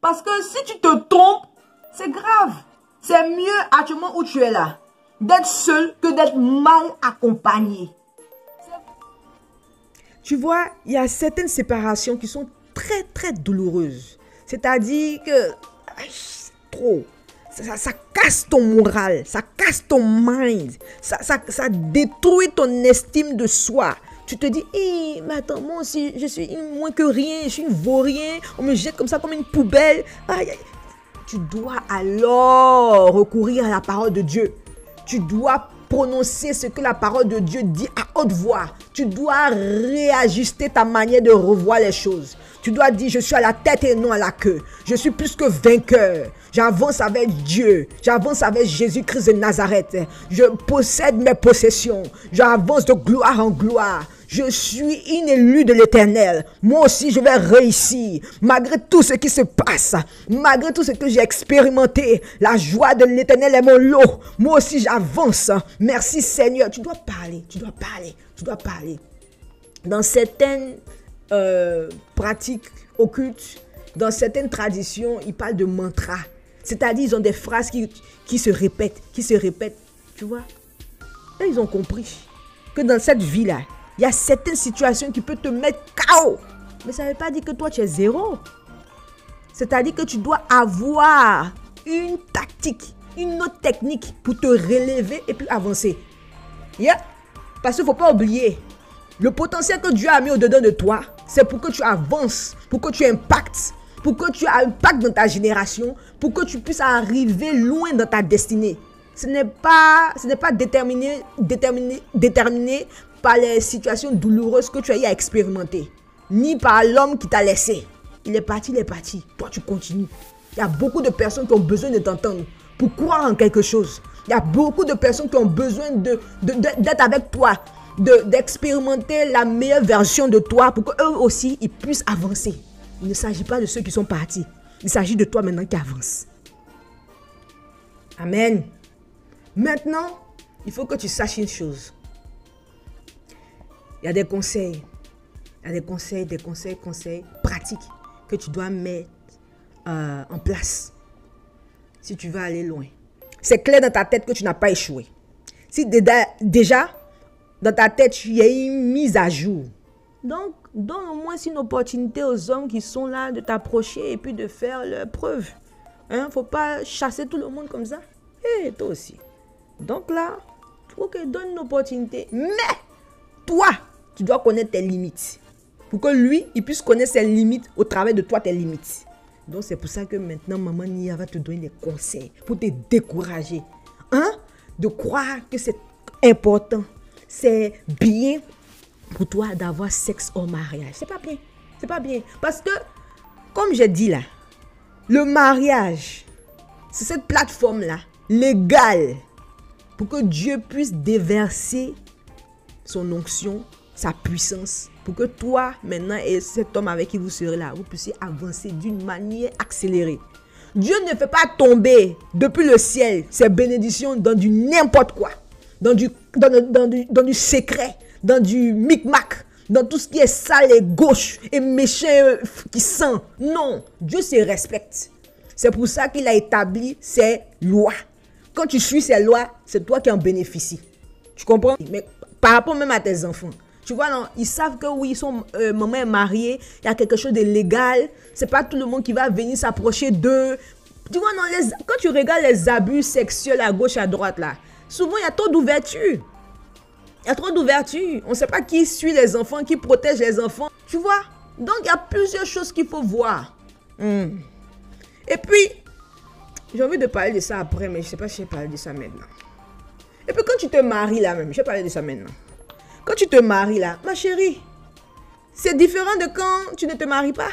Parce que si tu te trompes, c'est grave. C'est mieux actuellement où tu es là, d'être seul que d'être mal accompagné. Tu vois, il y a certaines séparations qui sont très très douloureuses. C'est-à-dire que trop. Ça casse ton moral, ça casse ton mind, ça détruit ton estime de soi. Tu te dis, hey, mais attends, moi aussi, je suis moins que rien, je suis une vaurien, on me jette comme ça, comme une poubelle. Aïe, aïe. Tu dois alors recourir à la parole de Dieu. Tu dois prononcer ce que la parole de Dieu dit à haute voix. Tu dois réajuster ta manière de revoir les choses. Tu dois dire, je suis à la tête et non à la queue. Je suis plus que vainqueur. J'avance avec Dieu. J'avance avec Jésus-Christ de Nazareth. Je possède mes possessions. J'avance de gloire en gloire. Je suis une élue de l'Éternel. Moi aussi, je vais réussir. Malgré tout ce qui se passe, malgré tout ce que j'ai expérimenté, la joie de l'Éternel est mon lot. Moi aussi, j'avance. Merci Seigneur. Tu dois parler, tu dois parler, tu dois parler. Dans certaines pratiques occultes, dans certaines traditions, ils parlent de mantras. C'est-à-dire, ils ont des phrases qui se répètent, tu vois. Là, ils ont compris que dans cette vie-là, il y a certaines situations qui peuvent te mettre KO. Mais ça ne veut pas dire que toi, tu es zéro. C'est-à-dire que tu dois avoir une tactique, une autre technique pour te relever et puis avancer. Yeah. Parce qu'il ne faut pas oublier, le potentiel que Dieu a mis au-dedans de toi, c'est pour que tu avances, pour que tu impactes, pour que tu impactes dans ta génération, pour que tu puisses arriver loin dans ta destinée. Ce n'est pas déterminé par les situations douloureuses que tu as eu à expérimenter, ni par l'homme qui t'a laissé. Il est parti. Toi, tu continues. Il y a beaucoup de personnes qui ont besoin de t'entendre pour croire en quelque chose. Il y a beaucoup de personnes qui ont besoin d'être avec toi, d'expérimenter la meilleure version de toi pour qu'eux aussi, ils puissent avancer. Il ne s'agit pas de ceux qui sont partis. Il s'agit de toi maintenant qui avance. Amen. Maintenant, il faut que tu saches une chose. Il y a des conseils. Il y a des conseils pratiques que tu dois mettre en place si tu veux aller loin. C'est clair dans ta tête que tu n'as pas échoué. Si déjà, dans ta tête, il y a une mise à jour. Donc, donne au moins une opportunité aux hommes qui sont là de t'approcher et puis de faire leur preuve. Hein? Faut pas chasser tout le monde comme ça. Et toi aussi. Donc là, ok, donne une opportunité. Mais, toi, tu dois connaître tes limites. Pour que lui, il puisse connaître ses limites au travers de toi, tes limites. Donc, c'est pour ça que maintenant, Maman Nia va te donner des conseils pour te décourager. Hein? De croire que c'est important. C'est bien pour toi d'avoir sexe au mariage. C'est pas bien. C'est pas bien. Parce que, comme j'ai dit là, le mariage, c'est cette plateforme-là, légale, pour que Dieu puisse déverser son onction, sa puissance, pour que toi, maintenant, et cet homme avec qui vous serez là, vous puissiez avancer d'une manière accélérée. Dieu ne fait pas tomber depuis le ciel ses bénédictions dans du n'importe quoi, dans du secret, dans du micmac, dans tout ce qui est sale et gauche et méchant qui sent. Non, Dieu se respecte. C'est pour ça qu'il a établi ses lois. Quand tu suis ces lois, c'est toi qui en bénéficies. Tu comprends? Mais par rapport même à tes enfants, tu vois, non, ils savent que oui, maman est mariée, il y a quelque chose de légal. C'est pas tout le monde qui va venir s'approcher d'eux. Tu vois, non, quand tu regardes les abus sexuels à gauche, à droite, là, souvent, il y a trop d'ouverture. Il y a trop d'ouverture. On ne sait pas qui suit les enfants, qui protège les enfants. Tu vois? Donc, il y a plusieurs choses qu'il faut voir. Et puis, j'ai envie de parler de ça après, mais je ne sais pas si je vais parler de ça maintenant. Et puis, quand tu te maries là même, je vais parler de ça maintenant. Quand tu te maries là, ma chérie, c'est différent de quand tu ne te maries pas.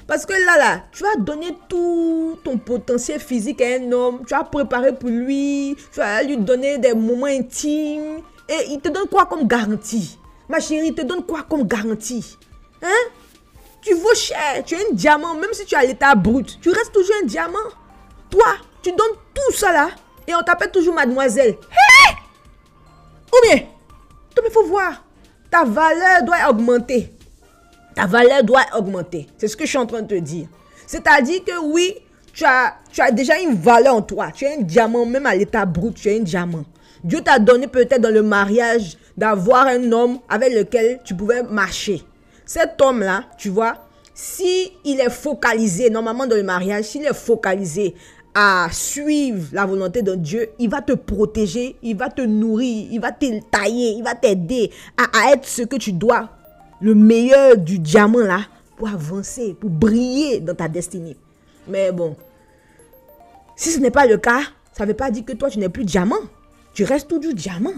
Parce que là, tu vas donner tout ton potentiel physique à un homme. Tu vas préparer pour lui. Tu vas lui donner des moments intimes. Et il te donne quoi comme garantie? Ma chérie, il te donne quoi comme garantie? Hein? Tu vaux cher. Tu es un diamant. Même si tu es à l'état brut, tu restes toujours un diamant. Toi, tu donnes tout ça là. Et on t'appelle toujours mademoiselle. Hé! Ou bien? Donc il faut voir. Ta valeur doit augmenter. Ta valeur doit augmenter. C'est ce que je suis en train de te dire. C'est-à-dire que oui, tu as déjà une valeur en toi. Tu es un diamant, même à l'état brut, tu es un diamant. Dieu t'a donné peut-être dans le mariage d'avoir un homme avec lequel tu pouvais marcher. Cet homme-là, tu vois, si il est focalisé, normalement dans le mariage, s'il est focalisé à suivre la volonté de Dieu, il va te protéger, il va te nourrir, il va te tailler, il va t'aider à être ce que tu dois, le meilleur du diamant là, pour avancer, pour briller dans ta destinée. Mais bon, si ce n'est pas le cas, ça ne veut pas dire que toi tu n'es plus diamant. Tu restes toujours diamant,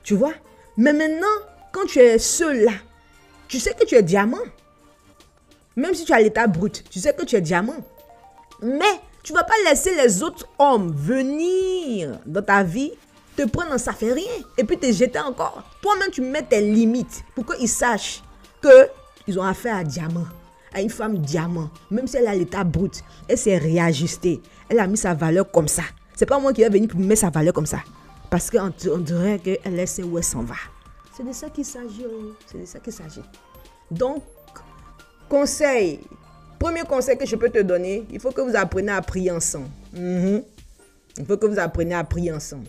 tu vois. Mais maintenant, quand tu es seul là, tu sais que tu es diamant. Même si tu as l'état brut, tu sais que tu es diamant. Mais tu ne vas pas laisser les autres hommes venir dans ta vie, te prendre dans ça fait rien, et puis te jeter encore. Toi-même, tu mets tes limites pour qu'ils sachent qu'ils ont affaire à diamant, à une femme diamant. Même si elle a l'état brut, elle s'est réajustée. Elle a mis sa valeur comme ça. C'est pas moi qui vais venir pour mettre sa valeur comme ça. Parce qu'on dirait qu'elle sait où elle s'en va. C'est de ça qu'il s'agit. C'est de ça qu'il s'agit. Donc, conseil. Premier conseil que je peux te donner, il faut que vous appreniez à prier ensemble. Il faut que vous appreniez à prier ensemble.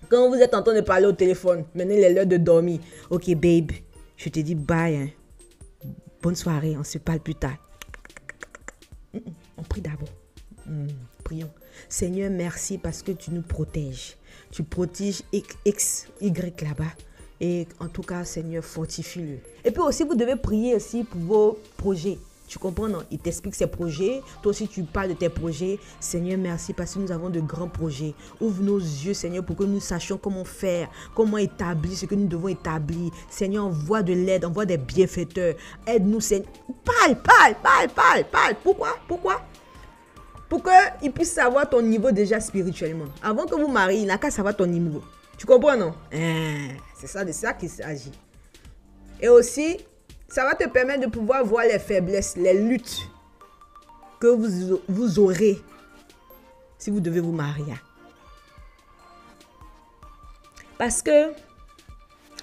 Quand vous êtes en train de parler au téléphone, maintenant il est l'heure de dormir. Ok, babe, je te dis bye. Hein. Bonne soirée, on se parle plus tard. On prie d'abord. Prions. Seigneur, merci parce que tu nous protèges. Tu protèges X, Y là-bas. Et en tout cas, Seigneur, fortifie-le. Et puis aussi, vous devez prier aussi pour vos projets. Tu comprends, non? Il t'explique ses projets. Toi aussi, tu parles de tes projets. Seigneur, merci parce que nous avons de grands projets. Ouvre nos yeux, Seigneur, pour que nous sachions comment faire, comment établir ce que nous devons établir. Seigneur, envoie de l'aide, envoie des bienfaiteurs. Aide-nous, Seigneur. Parle. Pourquoi? Pour qu'il puisse savoir ton niveau déjà spirituellement. Avant que vous mariez, il n'a qu'à savoir ton niveau. Tu comprends, non? C'est ça, de ça qu'il s'agit. Et aussi, ça va te permettre de pouvoir voir les faiblesses, les luttes que vous aurez si vous devez vous marier. Parce que,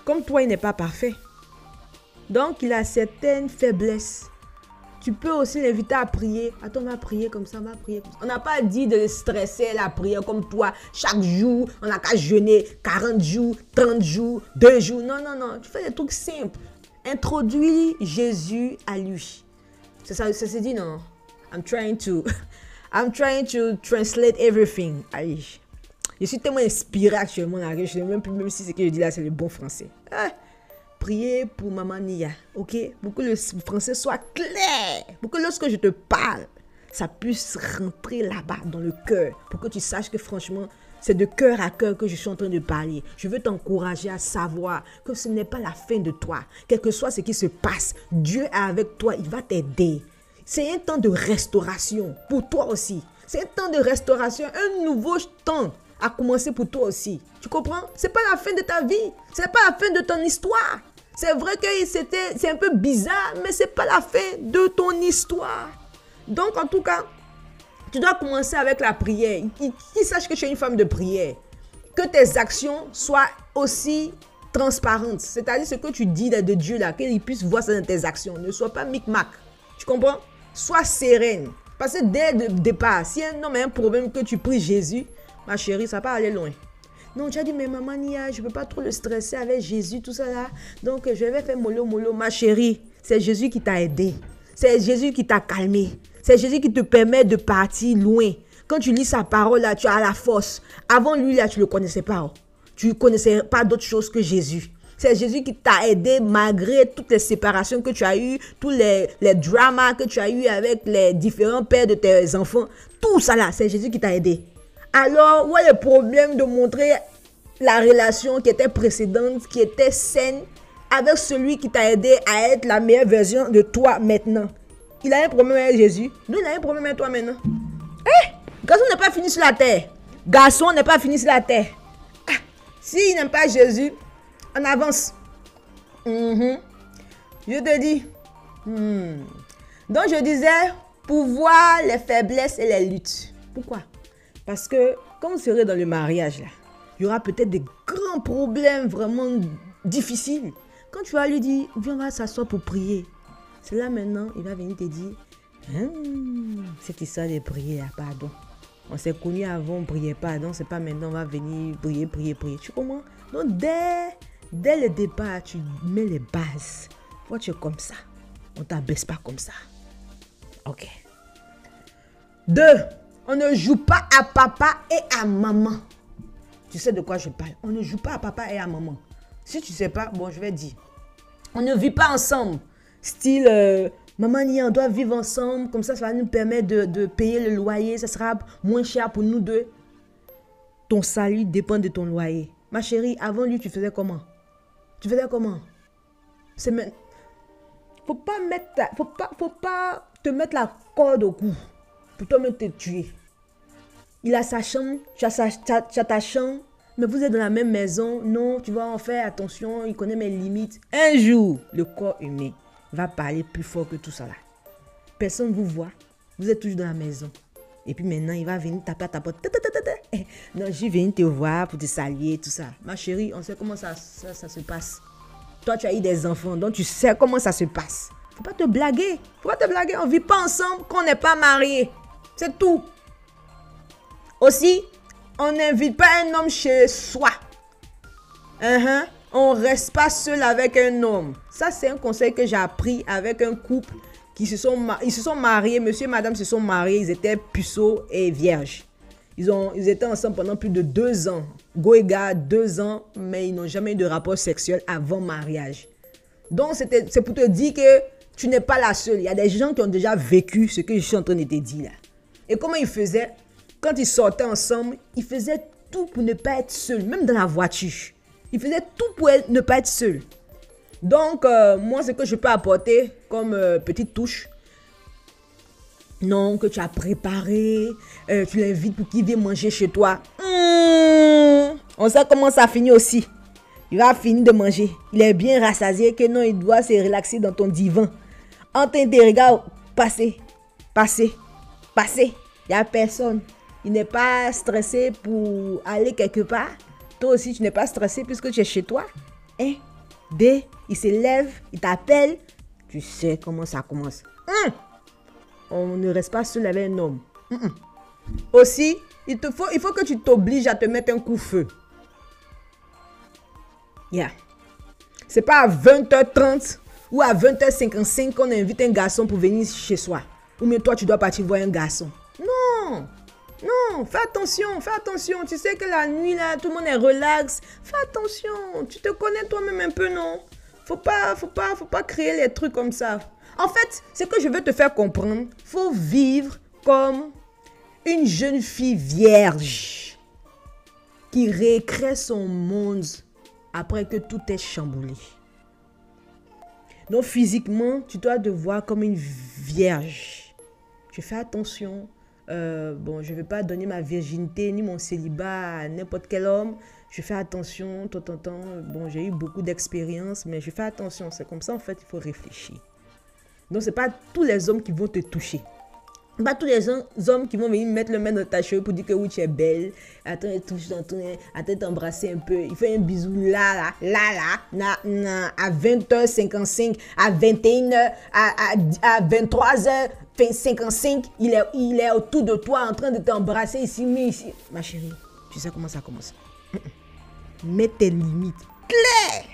comme toi, il n'est pas parfait. Donc, il a certaines faiblesses. Tu peux aussi l'inviter à prier. Attends, on va prier comme ça, on va prier comme ça. On n'a pas dit de stresser la prière comme toi. Chaque jour, on n'a qu'à jeûner 40 jours, 30 jours, 2 jours. Non. Tu fais des trucs simples. Introduis Jésus à lui. C'est ça, ça se dit, non? I'm trying to translate everything. Allez. Je suis tellement inspiré actuellement. Là, je ne sais même plus, même si ce que je dis là, c'est le bon français. Priez pour Maman Nia, ok? Pour que le français soit clair. Pour que lorsque je te parle, ça puisse rentrer là-bas dans le cœur. Pour que tu saches que franchement, c'est de cœur à cœur que je suis en train de parler. Je veux t'encourager à savoir que ce n'est pas la fin de toi. Quel que soit ce qui se passe, Dieu est avec toi, il va t'aider. C'est un temps de restauration pour toi aussi. C'est un temps de restauration, un nouveau temps a commencé pour toi aussi. Tu comprends? C'est pas la fin de ta vie. C'est pas la fin de ton histoire. C'est vrai que c'est un peu bizarre, mais c'est pas la fin de ton histoire. Donc, en tout cas, tu dois commencer avec la prière. Qu'il sache que tu es une femme de prière. Que tes actions soient aussi transparentes. C'est-à-dire ce que tu dis de Dieu là, qu'il puisse voir ça dans tes actions. Ne sois pas micmac. Tu comprends? Sois sereine. Parce que dès le départ, si un homme a un problème que tu pries Jésus, ma chérie, ça va pas aller loin. Non, tu as dit, mais maman Nia, je ne peux pas trop le stresser avec Jésus, tout ça là. Donc, je vais faire mollo. Ma chérie, c'est Jésus qui t'a aidé. C'est Jésus qui t'a calmé. C'est Jésus qui te permet de partir loin. Quand tu lis sa parole là, tu as la force. Avant lui là, tu ne le connaissais pas. Tu ne connaissais pas d'autre chose que Jésus. C'est Jésus qui t'a aidé malgré toutes les séparations que tu as eues, tous les dramas que tu as eues avec les différents pères de tes enfants. Tout ça là, c'est Jésus qui t'a aidé. Alors, où est le problème de montrer la relation qui était précédente, qui était saine, avec celui qui t'a aidé à être la meilleure version de toi maintenant? Il a un problème avec Jésus. Nous, il a un problème avec toi maintenant. Garçon n'est pas fini sur la terre. Garçon n'est pas fini sur la terre. S'il n'aime pas Jésus, on avance. Je te dis. Donc, je disais, pour voir les faiblesses et les luttes. Pourquoi? Parce que quand vous serez dans le mariage, là, il y aura peut-être des grands problèmes vraiment difficiles. Quand tu vas lui dire, viens, on va s'asseoir pour prier. C'est là maintenant, il va venir te dire, Cette histoire de prier, pardon. On s'est connus avant, on ne priait pas. Donc, c'est pas maintenant, on va venir prier. Tu comprends? Donc, dès le départ, tu mets les bases. Toi, tu es comme ça. On ne t'abaisse pas comme ça. Ok. 2. On ne joue pas à papa et à maman. Tu sais de quoi je parle? On ne joue pas à papa et à maman. Si tu ne sais pas, bon, je vais dire. On ne vit pas ensemble. Style, maman et on doit vivre ensemble. Comme ça va nous permettre de payer le loyer. Ça sera moins cher pour nous deux. Ton salut dépend de ton loyer. Ma chérie, avant lui, tu faisais comment? Faut pas te mettre la corde au cou pour toi-même te tuer. Il a sa chambre, tu as ta chambre, mais vous êtes dans la même maison. Non, tu vas en faire attention, il connaît mes limites. Un jour, le corps humain va parler plus fort que tout ça là. Personne ne vous voit, vous êtes toujours dans la maison. Et puis maintenant, il va venir taper à ta porte. Non, je vais venir te voir pour te saluer, tout ça. Ma chérie, on sait comment ça se passe. Toi, tu as eu des enfants, donc tu sais comment ça se passe. Faut pas te blaguer. On ne vit pas ensemble qu'on n'est pas mariés. C'est tout. Aussi, on n'invite pas un homme chez soi. On ne reste pas seul avec un homme. Ça, c'est un conseil que j'ai appris avec un couple qui se sont mariés. Monsieur et madame se sont mariés. Ils étaient puceaux et vierges. Ils étaient ensemble pendant plus de 2 ans. Goéga, 2 ans, mais ils n'ont jamais eu de rapport sexuel avant mariage. Donc, c'est pour te dire que tu n'es pas la seule. Il y a des gens qui ont déjà vécu ce que je suis en train de te dire là. Et comment ils faisaient? Quand ils sortaient ensemble, ils faisaient tout pour ne pas être seuls. Même dans la voiture. Ils faisaient tout pour ne pas être seuls. Donc, moi, ce que je peux apporter comme petite touche, non, que tu as préparé, tu l'invites pour qu'il vienne manger chez toi. On sait comment ça finit aussi. Il va finir de manger. Il est bien rassasié que non, il doit se relaxer dans ton divan. En train de regarder, passer. Il n'y a personne. Il n'est pas stressé pour aller quelque part. Toi aussi, tu n'es pas stressé puisque tu es chez toi. Dès il se lève, il t'appelle. Tu sais comment ça commence. On ne reste pas seul avec un homme. Aussi, il faut que tu t'obliges à te mettre un coup-feu. C'est pas à 20h30 ou à 20h55 qu'on invite un garçon pour venir chez soi. Ou bien toi, tu dois partir voir un garçon. Non, fais attention. Tu sais que la nuit, là, tout le monde est relax. Fais attention. Tu te connais toi-même un peu, non? Faut pas créer les trucs comme ça. En fait, ce que je veux te faire comprendre, faut vivre comme une jeune fille vierge qui récrée son monde après que tout est chamboulé. Donc, physiquement, tu dois te voir comme une vierge. Tu fais attention. Je ne vais pas donner ma virginité ni mon célibat à n'importe quel homme. Je fais attention, Bon, j'ai eu beaucoup d'expérience, mais je fais attention. C'est comme ça, en fait, il faut réfléchir. Donc, ce n'est pas tous les hommes qui vont te toucher. Pas tous les hommes qui vont venir mettre le main dans ta cheveux pour dire que oui, tu es belle. Attends, touche dans ton... Attends, t'embrasser un peu. Il fait un bisou là, à 20h55, à 21h, à 23h55. Il est autour de toi en train de t'embrasser ici. Ma chérie, tu sais comment ça commence. Mets tes limites claires.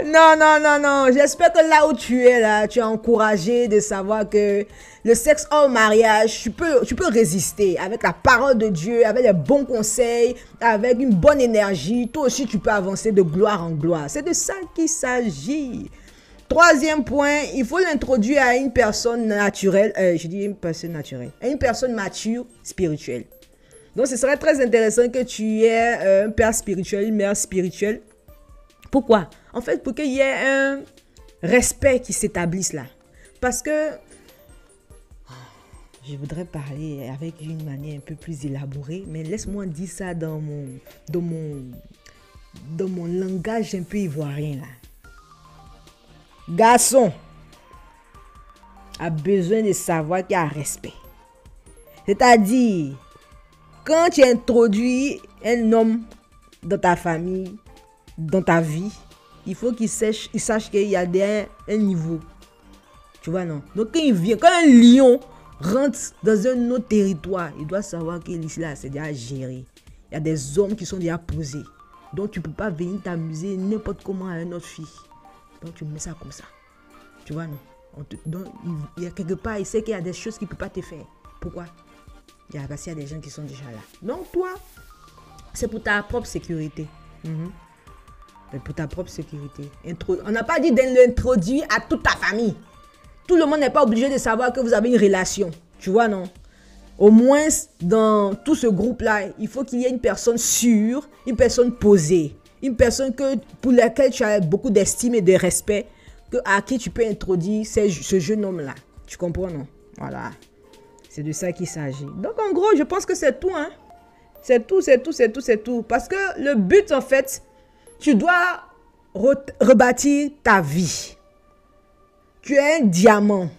Non. J'espère que là où tu es, là, tu es encouragé de savoir que le sexe hors mariage, tu peux résister avec la parole de Dieu, avec les bons conseils, avec une bonne énergie. Toi aussi, tu peux avancer de gloire en gloire. C'est de ça qu'il s'agit. 3e point, il faut l'introduire à une personne naturelle. Je dis une personne naturelle. À une personne mature, spirituelle. Donc, ce serait très intéressant que tu aies un père spirituel, une mère spirituelle. Pourquoi? En fait, pour qu'il y ait un respect qui s'établisse là. Parce que je voudrais parler avec une manière un peu plus élaborée, mais laisse-moi dire ça dans mon langage un peu ivoirien là. Garçon a besoin de savoir qu'il y a un respect. C'est-à-dire, quand tu introduis un homme dans ta famille, dans ta vie, il faut qu'il sache qu'il y a un niveau. Tu vois, non? Donc, quand un lion rentre dans un autre territoire, il doit savoir que ici, là, c'est déjà géré. Il y a des hommes qui sont déjà posés. Donc, tu ne peux pas venir t'amuser n'importe comment à une autre fille. Donc, tu mets ça comme ça. Tu vois, non? Donc, il y a quelque part, il sait qu'il y a des choses qu'il ne peut pas te faire. Pourquoi? Parce qu'il y a des gens qui sont déjà là. Donc, toi, c'est pour ta propre sécurité. C'est pour ta propre sécurité. On n'a pas dit de l'introduire à toute ta famille. Tout le monde n'est pas obligé de savoir que vous avez une relation. Tu vois, non? Au moins, dans tout ce groupe-là, il faut qu'il y ait une personne sûre, une personne posée, une personne pour laquelle tu as beaucoup d'estime et de respect, à qui tu peux introduire ce jeune homme-là. Tu comprends, non? Voilà. C'est de ça qu'il s'agit. Donc, en gros, je pense que c'est tout, hein? C'est tout. Parce que le but, en fait, tu dois rebâtir ta vie. Tu es un diamant.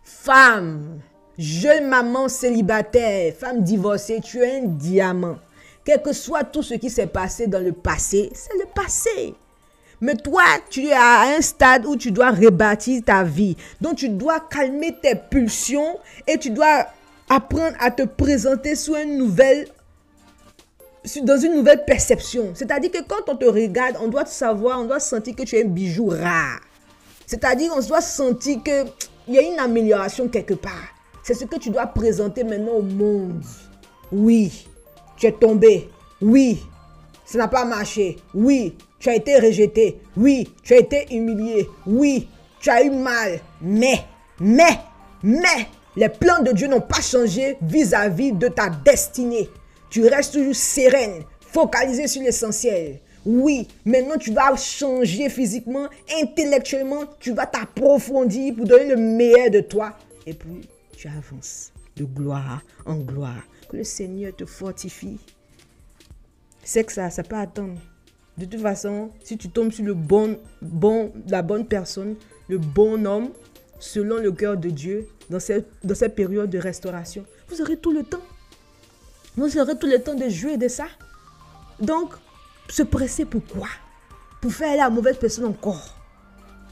Femme, jeune maman célibataire, femme divorcée, tu es un diamant. Quel que soit tout ce qui s'est passé dans le passé, c'est le passé. Mais toi, tu es à un stade où tu dois rebâtir ta vie. Donc, tu dois calmer tes pulsions et tu dois apprendre à te présenter dans une nouvelle perception. C'est-à-dire que quand on te regarde, on doit savoir, on doit sentir que tu es un bijou rare. C'est-à-dire qu'on doit sentir qu'il y a une amélioration quelque part. C'est ce que tu dois présenter maintenant au monde. Oui, tu es tombé. Oui, ça n'a pas marché. Oui, tu as été rejeté. Oui, tu as été humilié. Oui, tu as eu mal. Mais, les plans de Dieu n'ont pas changé vis-à-vis de ta destinée. Tu restes toujours sereine, focalisée sur l'essentiel. Oui, maintenant tu vas changer physiquement, intellectuellement, tu vas t'approfondir pour donner le meilleur de toi. Et puis, tu avances de gloire en gloire. Que le Seigneur te fortifie. C'est que ça peut attendre. De toute façon, si tu tombes sur la bonne personne, le bon homme, selon le cœur de Dieu, dans cette période de restauration, vous aurez tout le temps. Vous aurez tout le temps de jouer de ça. Donc, se presser pour quoi? Pour faire la mauvaise personne encore.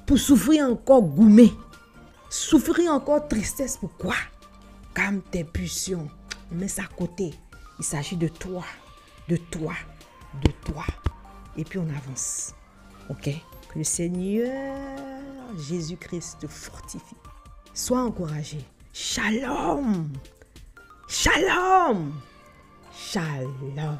Pour souffrir encore gourmet. Souffrir encore tristesse. Pourquoi? Calme tes pulsions. Mets ça à côté. Il s'agit de toi. De toi. De toi. Et puis on avance. Ok? Que le Seigneur Jésus-Christ te fortifie. Sois encouragé. Shalom. Shalom. Shalom.